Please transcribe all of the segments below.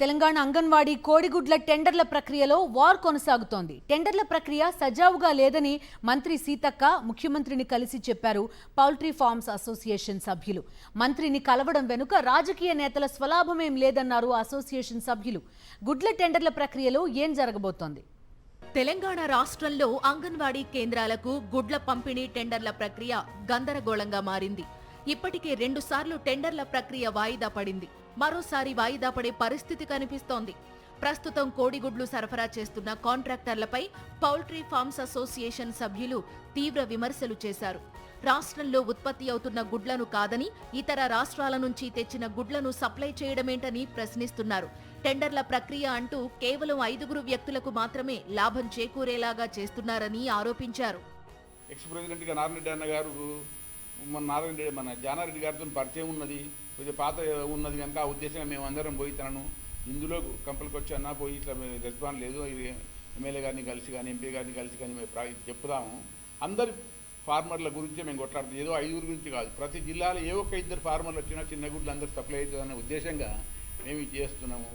తెలంగాణ అంగన్వాడీ కోడిగుడ్ల టెండర్ల ప్రక్రియలో వార్ కొనసాగుతోంది. టెండర్ల ప్రక్రియ సజావుగా లేదని మంత్రి సీతక్క ముఖ్యమంత్రిని కలిసి చెప్పారు పౌల్ట్రీ ఫార్మ్స్ అసోసియేషన్ సభ్యులు. మంత్రిని కలవడం వెనుక రాజకీయ నేతల స్వలాభమేం లేదన్నారు అసోసియేషన్ సభ్యులు. గుడ్ల టెండర్ల ప్రక్రియలో ఏం జరగబోతోంది? తెలంగాణ రాష్ట్రంలో అంగన్వాడీ కేంద్రాలకు గుడ్ల పంపిణీ టెండర్ల ప్రక్రియ గందరగోళంగా మారింది. ఇప్పటికే 2 సార్లు టెండర్ల ప్రక్రియ వాయిదా పడింది. మరోసారి వాయిదా పడే పరిస్థితి కనిపిస్తోంది. ప్రస్తుతం కోడిగుడ్లు సరఫరా చేస్తున్న కాంట్రాక్టర్లపై పౌల్ట్రీ ఫార్మ్స్ అసోసియేషన్ సభ్యులు తీవ్ర విమర్శలు చేశారు. రాష్ట్రంలో ఉత్పత్తి అవుతున్న గుడ్లను కాదని ఇతర రాష్ట్రాల నుంచి తెచ్చిన గుడ్లను సప్లై చేయడమేంటని ప్రశ్నిస్తున్నారు. టెండర్ల ప్రక్రియ అంటూ కేవలం 5 వ్యక్తులకు మాత్రమే లాభం చేకూరేలాగా చేస్తున్నారని ఆరోపించారు. ఎక్స్ ప్రెసిడెంట్గా నారాయణ అన్న గారు మన జానారెడ్డి గారితో పరిచయం ఉన్నది, కొద్దిగా పాత ఉన్నది కనుక ఆ ఉద్దేశంగా మేము అందరం పోయి తనను ఇందులో కంపల్కి వచ్చి అన్నా పోయి ఇట్లా రెస్పాన్స్ లేదు, ఎమ్మెల్యే గారిని కలిసి కానీ ఎంపీ గారిని కలిసి కానీ మేము చెప్తాము. అందరి ఫార్మర్ల గురించే మేము కొట్లాడుతాం, ఏదో 5 గురించి కాదు. ప్రతి జిల్లాలో ఏ ఒక్క 2 ఫార్మర్లు వచ్చినా చిన్న గుడ్లు అందరూ సప్లై అవుతుందనే ఉద్దేశంగా మేము ఇది చేస్తున్నాము.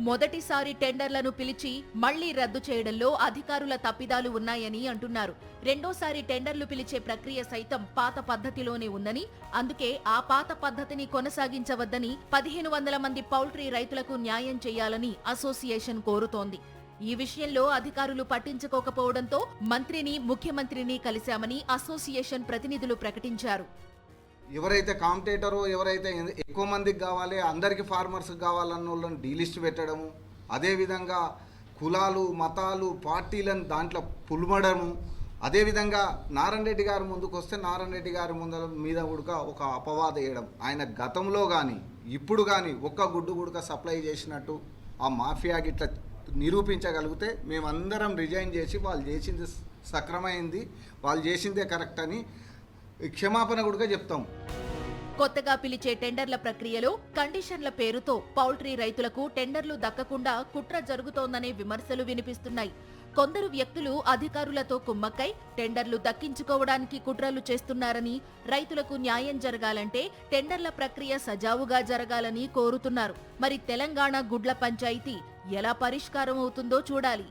మొదటిసారి టెండర్లను పిలిచి మళ్లీ రద్దు చేయడంలో అధికారుల తప్పిదాలు ఉన్నాయని అంటున్నారు. రెండోసారి టెండర్లు పిలిచే ప్రక్రియ సైతం పాత పద్ధతిలోనే ఉందని, అందుకే ఆ పాత పద్ధతిని కొనసాగించవద్దని 1500 మంది పౌల్ట్రీ రైతులకు న్యాయం చేయాలని అసోసియేషన్ కోరుతోంది. ఈ విషయంలో అధికారులు పట్టించుకోకపోవడంతో మంత్రిని, ముఖ్యమంత్రిని కలిశామని అసోసియేషన్ ప్రతినిధులు ప్రకటించారు. ఎవరైతే కాంపిటేటరో, ఎవరైతే ఎక్కువ మందికి కావాలి, అందరికీ ఫార్మర్స్కి కావాలన్న వాళ్ళని డీలిస్ట్ పెట్టడము, అదేవిధంగా కులాలు, మతాలు, పార్టీలను దాంట్లో పుల్మడము, అదేవిధంగా నారాయణ రెడ్డి గారు ముందుకు వస్తే నారాయణ రెడ్డి గారి మీద కూడా ఒక అపవాదం వేయడం. ఆయన గతంలో కానీ ఇప్పుడు కానీ ఒక్క గుడ్డు గుడక సప్లై చేసినట్టు ఆ మాఫియాకి ఇట్లా నిరూపించగలిగితే మేమందరం రిజైన్ చేసి వాళ్ళు చేసింది సక్రమైంది, వాళ్ళు చేసిందే కరెక్ట్ అని క్షమాపణ కూడా చెప్తాం. కొత్తగా పిలిచే టెండర్ల ప్రక్రియలో కండిషన్ల పేరుతో పౌల్ట్రీ రైతులకు టెండర్లు దక్కకుండా కుట్ర జరుగుతోందనే విమర్శలు వినిపిస్తున్నాయి. కొందరు వ్యక్తులు అధికారులతో కుమ్మక్కై టెండర్లు దక్కించుకోవడానికి కుట్రలు చేస్తున్నారని, రైతులకు న్యాయం జరగాలంటే టెండర్ల ప్రక్రియ సజావుగా జరగాలని కోరుతున్నారు. మరి తెలంగాణ గుడ్ల పంచాయతీ ఎలా పరిష్కారం అవుతుందో చూడాలి.